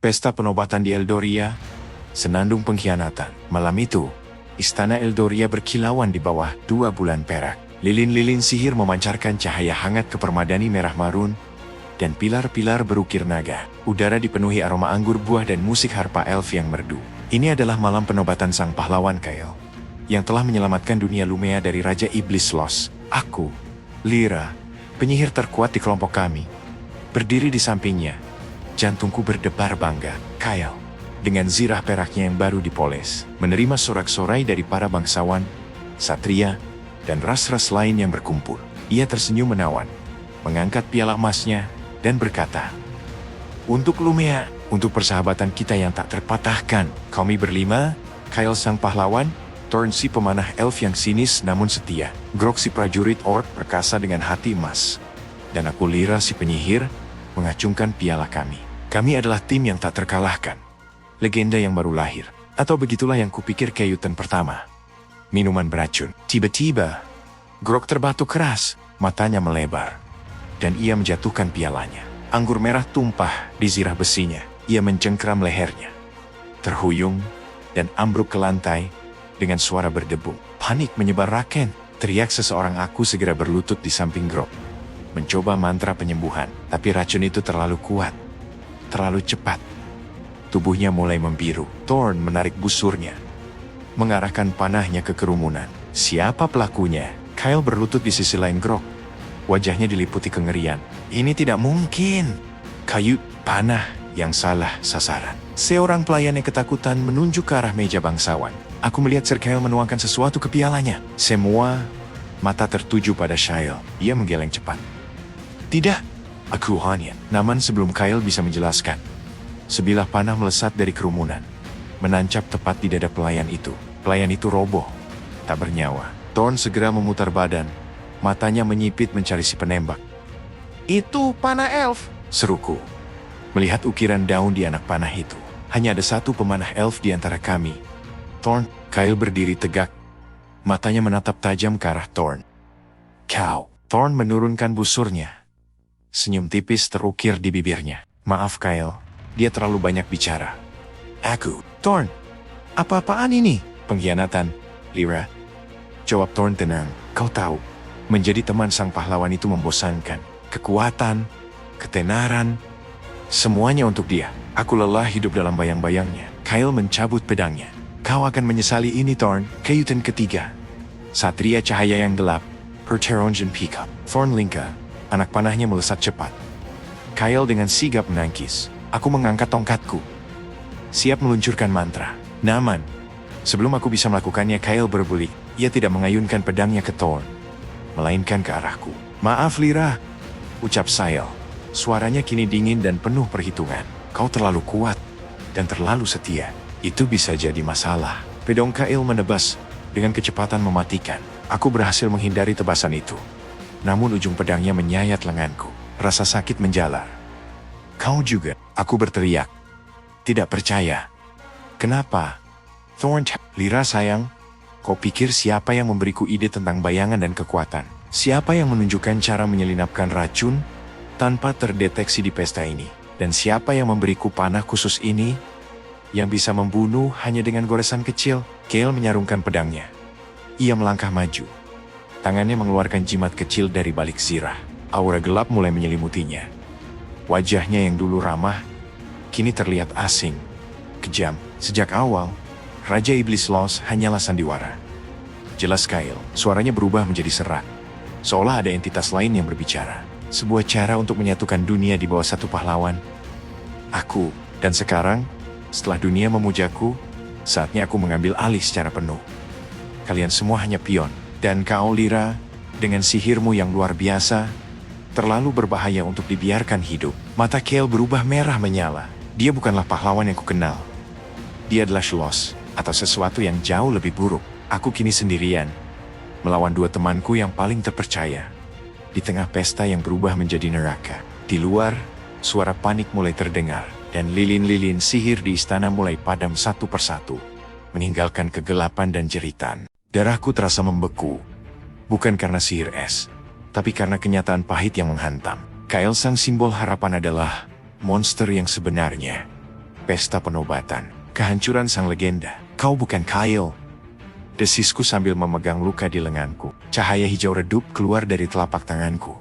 Pesta penobatan di Eldoria, senandung pengkhianatan. Malam itu, istana Eldoria berkilauan di bawah 2 bulan perak. Lilin-lilin sihir memancarkan cahaya hangat ke permadani merah marun, dan pilar-pilar berukir naga. Udara dipenuhi aroma anggur buah dan musik harpa elf yang merdu. Ini adalah malam penobatan sang pahlawan Kyle, yang telah menyelamatkan dunia Lumea dari Raja Iblis Los. Aku, Lyra, penyihir terkuat di kelompok kami, berdiri di sampingnya. Jantungku berdebar bangga. Kyle, dengan zirah peraknya yang baru dipoles, menerima sorak-sorai dari para bangsawan, satria, dan ras-ras lain yang berkumpul. Ia tersenyum menawan, mengangkat piala emasnya, dan berkata, "Untuk Lumea, untuk persahabatan kita yang tak terpatahkan, kami berlima, Kyle sang pahlawan, Thorn si pemanah elf yang sinis namun setia, Grok si prajurit orc perkasa dengan hati emas, dan aku Lyra si penyihir, mengacungkan piala kami. Kami adalah tim yang tak terkalahkan. Legenda yang baru lahir. Atau begitulah yang kupikir Keyutan pertama. Minuman beracun. Tiba-tiba, Grok terbatuk keras, matanya melebar, dan ia menjatuhkan pialanya. Anggur merah tumpah di zirah besinya. Ia mencengkram lehernya, terhuyung, dan ambruk ke lantai dengan suara berdebung. Panik menyebar Raken. Teriak seseorang. Aku segera berlutut di samping Grok, mencoba mantra penyembuhan, tapi racun itu terlalu kuat, terlalu cepat. Tubuhnya mulai membiru. Thorn menarik busurnya, mengarahkan panahnya ke kerumunan. Siapa pelakunya? Kyle berlutut di sisi lain Grok. Wajahnya diliputi kengerian. Ini tidak mungkin. Kayu panah yang salah sasaran. Seorang pelayan yang ketakutan menunjuk ke arah meja bangsawan. Aku melihat Sir Kyle menuangkan sesuatu ke pialanya. Semua mata tertuju pada Shyle. Ia menggeleng cepat. Tidak, aku hanya. Namun sebelum Kyle bisa menjelaskan, sebilah panah melesat dari kerumunan, menancap tepat di dada pelayan itu. Pelayan itu roboh, tak bernyawa. Thorn segera memutar badan, matanya menyipit mencari si penembak. Itu panah elf, seruku. Melihat ukiran daun di anak panah itu, hanya ada satu pemanah elf di antara kami. Thorn. Kyle berdiri tegak, matanya menatap tajam ke arah Thorn. Kau. Thorn menurunkan busurnya. Senyum tipis terukir di bibirnya. Maaf Kyle, dia terlalu banyak bicara. Aku. Thorn, apa-apaan ini? Pengkhianatan, Lyra. Jawab Thorn tenang. Kau tahu, menjadi teman sang pahlawan itu membosankan. Kekuatan, ketenaran, semuanya untuk dia. Aku lelah hidup dalam bayang-bayangnya. Kyle mencabut pedangnya. Kau akan menyesali ini Thorn. Keyutan ketiga. Satria cahaya yang gelap. Percherongen Pickup. Thorn Linka. Anak panahnya melesat cepat. Kyle dengan sigap menangkis. Aku mengangkat tongkatku, siap meluncurkan mantra. Namun, sebelum aku bisa melakukannya, Kyle berbulik. Ia tidak mengayunkan pedangnya ke Thorn, melainkan ke arahku. Maaf Lyra, ucap Shyle. Suaranya kini dingin dan penuh perhitungan. Kau terlalu kuat dan terlalu setia. Itu bisa jadi masalah. Pedang Kyle menebas dengan kecepatan mematikan. Aku berhasil menghindari tebasan itu. Namun ujung pedangnya menyayat lenganku. Rasa sakit menjalar. Kau juga, aku berteriak. Tidak percaya. Kenapa? Thorn. Lyra sayang, kau pikir siapa yang memberiku ide tentang bayangan dan kekuatan? Siapa yang menunjukkan cara menyelinapkan racun tanpa terdeteksi di pesta ini? Dan siapa yang memberiku panah khusus ini yang bisa membunuh hanya dengan goresan kecil? Kyle menyarungkan pedangnya. Ia melangkah maju. Tangannya mengeluarkan jimat kecil dari balik zirah. Aura gelap mulai menyelimutinya. Wajahnya yang dulu ramah, kini terlihat asing, kejam. Sejak awal, Raja Iblis Los hanyalah sandiwara. Jelas Kyle, suaranya berubah menjadi serak. Seolah ada entitas lain yang berbicara. Sebuah cara untuk menyatukan dunia di bawah satu pahlawan. Aku, dan sekarang, setelah dunia memujaku, saatnya aku mengambil alih secara penuh. Kalian semua hanya pion. Dan kau Lyra, dengan sihirmu yang luar biasa, terlalu berbahaya untuk dibiarkan hidup. Mata Kyle berubah merah menyala. Dia bukanlah pahlawan yang kukenal. Dia adalah Shlos, atau sesuatu yang jauh lebih buruk. Aku kini sendirian, melawan 2 temanku yang paling terpercaya. Di tengah pesta yang berubah menjadi neraka. Di luar, suara panik mulai terdengar. Dan lilin-lilin sihir di istana mulai padam satu persatu, meninggalkan kegelapan dan jeritan. Darahku terasa membeku, bukan karena sihir es, tapi karena kenyataan pahit yang menghantam. Kyle sang simbol harapan adalah monster yang sebenarnya. Pesta penobatan. Kehancuran sang legenda. Kau bukan Kyle. Desisku sambil memegang luka di lenganku. Cahaya hijau redup keluar dari telapak tanganku,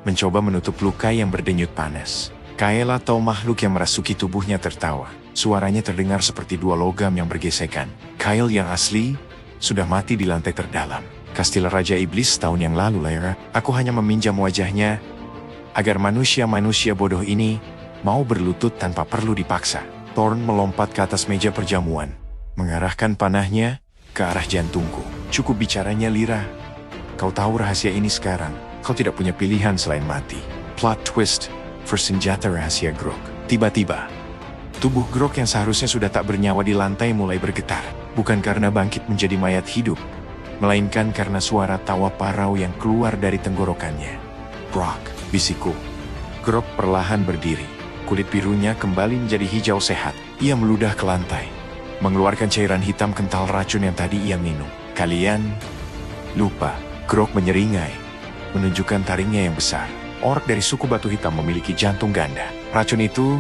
mencoba menutup luka yang berdenyut panas. Kyle atau makhluk yang merasuki tubuhnya tertawa. Suaranya terdengar seperti dua logam yang bergesekan. Kyle yang asli sudah mati di lantai terdalam kastil Raja Iblis tahun yang lalu, Lyra. Aku hanya meminjam wajahnya agar manusia-manusia bodoh ini mau berlutut tanpa perlu dipaksa. Thorn melompat ke atas meja perjamuan, mengarahkan panahnya ke arah jantungku. Cukup bicaranya, Lyra. Kau tahu rahasia ini sekarang. Kau tidak punya pilihan selain mati. Plot twist, bersenjata rahasia Grok. Tiba-tiba, tubuh Grok yang seharusnya sudah tak bernyawa di lantai mulai bergetar. Bukan karena bangkit menjadi mayat hidup, melainkan karena suara tawa parau yang keluar dari tenggorokannya. Grok, bisikku. Grok perlahan berdiri. Kulit birunya kembali menjadi hijau sehat. Ia meludah ke lantai, mengeluarkan cairan hitam kental racun yang tadi ia minum. Kalian lupa. Grok menyeringai, menunjukkan taringnya yang besar. Ork dari suku batu hitam memiliki jantung ganda. Racun itu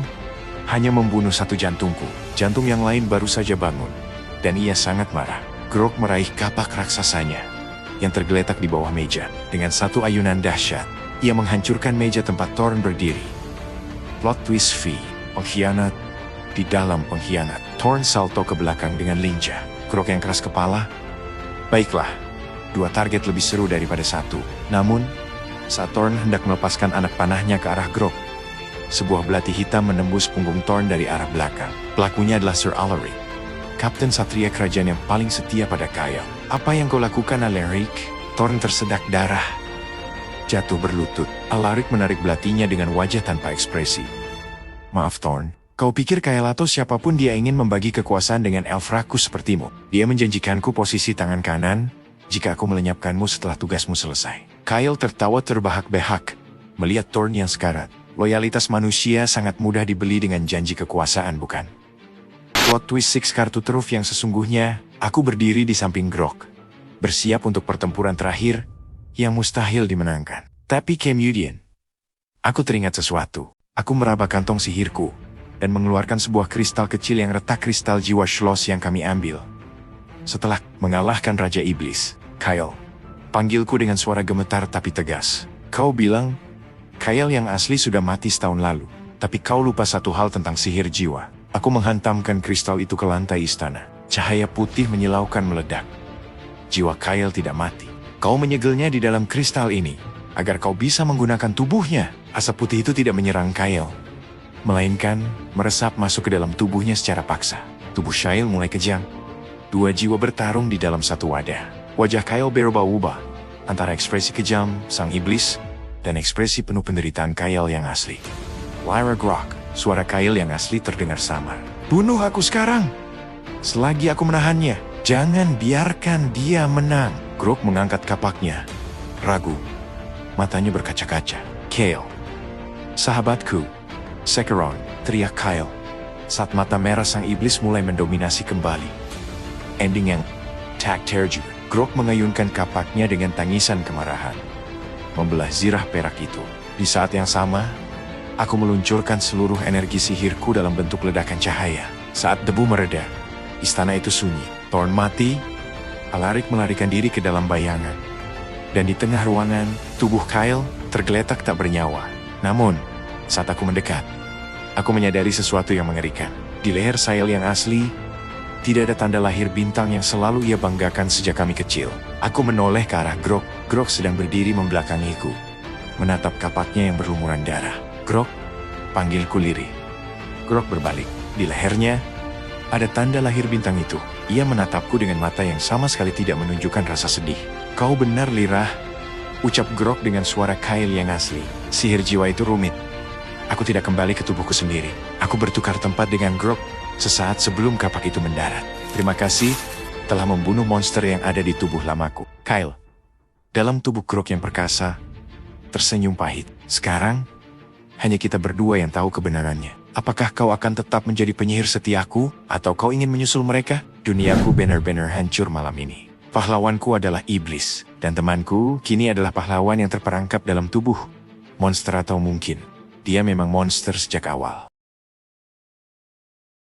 hanya membunuh satu jantungku. Jantung yang lain baru saja bangun. Dan ia sangat marah. Grok meraih kapak raksasanya yang tergeletak di bawah meja. Dengan satu ayunan dahsyat, ia menghancurkan meja tempat Thorn berdiri. Plot twist V. Pengkhianat di dalam pengkhianat. Thorn salto ke belakang dengan lincah. Grok yang keras kepala. Baiklah, dua target lebih seru daripada satu. Namun, saat Thorn hendak melepaskan anak panahnya ke arah Grok, sebuah belati hitam menembus punggung Thorn dari arah belakang. Pelakunya adalah Sir Alaric, kapten satria kerajaan yang paling setia pada Kyle. Apa yang kau lakukan, Alaric? Thorn tersedak darah, jatuh berlutut. Alaric menarik belatinya dengan wajah tanpa ekspresi. Maaf, Thorn. Kau pikir Kyle atau siapapun dia ingin membagi kekuasaan dengan elf rakus sepertimu. Dia menjanjikanku posisi tangan kanan jika aku melenyapkanmu setelah tugasmu selesai. Kyle tertawa terbahak-bahak melihat Thorn yang sekarat. Loyalitas manusia sangat mudah dibeli dengan janji kekuasaan, bukan? Plot twist 6 kartu truf yang sesungguhnya. Aku berdiri di samping Grok, bersiap untuk pertempuran terakhir yang mustahil dimenangkan. Tapi kemudian, aku teringat sesuatu. Aku meraba kantong sihirku dan mengeluarkan sebuah kristal kecil yang retak kristal jiwa Schloss yang kami ambil setelah mengalahkan Raja Iblis. Kyle, panggilku dengan suara gemetar tapi tegas. Kau bilang Kyle yang asli sudah mati setahun lalu, tapi kau lupa satu hal tentang sihir jiwa. Aku menghantamkan kristal itu ke lantai istana. Cahaya putih menyilaukan meledak. Jiwa Kyle tidak mati. Kau menyegelnya di dalam kristal ini agar kau bisa menggunakan tubuhnya. Asap putih itu tidak menyerang Kyle, melainkan meresap masuk ke dalam tubuhnya secara paksa. Tubuh Shail mulai kejang. Dua jiwa bertarung di dalam satu wadah. Wajah Kyle berubah-ubah antara ekspresi kejam sang iblis dan ekspresi penuh penderitaan Kyle yang asli. Lyra Grok, suara Kyle yang asli terdengar samar. Bunuh aku sekarang, selagi aku menahannya. Jangan biarkan dia menang. Grok mengangkat kapaknya, ragu. Matanya berkaca-kaca. Kyle, sahabatku. Sekeron, teriak Kyle saat mata merah sang iblis mulai mendominasi kembali. Ending yang tak terjun. Grok mengayunkan kapaknya dengan tangisan kemarahan, membelah zirah perak itu. Di saat yang sama, aku meluncurkan seluruh energi sihirku dalam bentuk ledakan cahaya. Saat debu mereda, istana itu sunyi. Thorn mati, Alaric melarikan diri ke dalam bayangan. Dan di tengah ruangan, tubuh Kyle tergeletak tak bernyawa. Namun, saat aku mendekat, aku menyadari sesuatu yang mengerikan. Di leher Shail yang asli, tidak ada tanda lahir bintang yang selalu ia banggakan sejak kami kecil. Aku menoleh ke arah Grok. Grok sedang berdiri membelakangiku, menatap kapaknya yang berlumuran darah. Grok, panggilku lirih. Grok berbalik. Di lehernya, ada tanda lahir bintang itu. Ia menatapku dengan mata yang sama sekali tidak menunjukkan rasa sedih. Kau benar, Lyra, ucap Grok dengan suara Kyle yang asli. Sihir jiwa itu rumit. Aku tidak kembali ke tubuhku sendiri. Aku bertukar tempat dengan Grok sesaat sebelum kapak itu mendarat. Terima kasih telah membunuh monster yang ada di tubuh lamaku. Kyle, dalam tubuh Grok yang perkasa, tersenyum pahit. Sekarang, hanya kita berdua yang tahu kebenarannya. Apakah kau akan tetap menjadi penyihir setiaku, atau kau ingin menyusul mereka? Duniaku benar-benar hancur malam ini. Pahlawanku adalah iblis, dan temanku kini adalah pahlawan yang terperangkap dalam tubuh monster, atau mungkin dia memang monster sejak awal.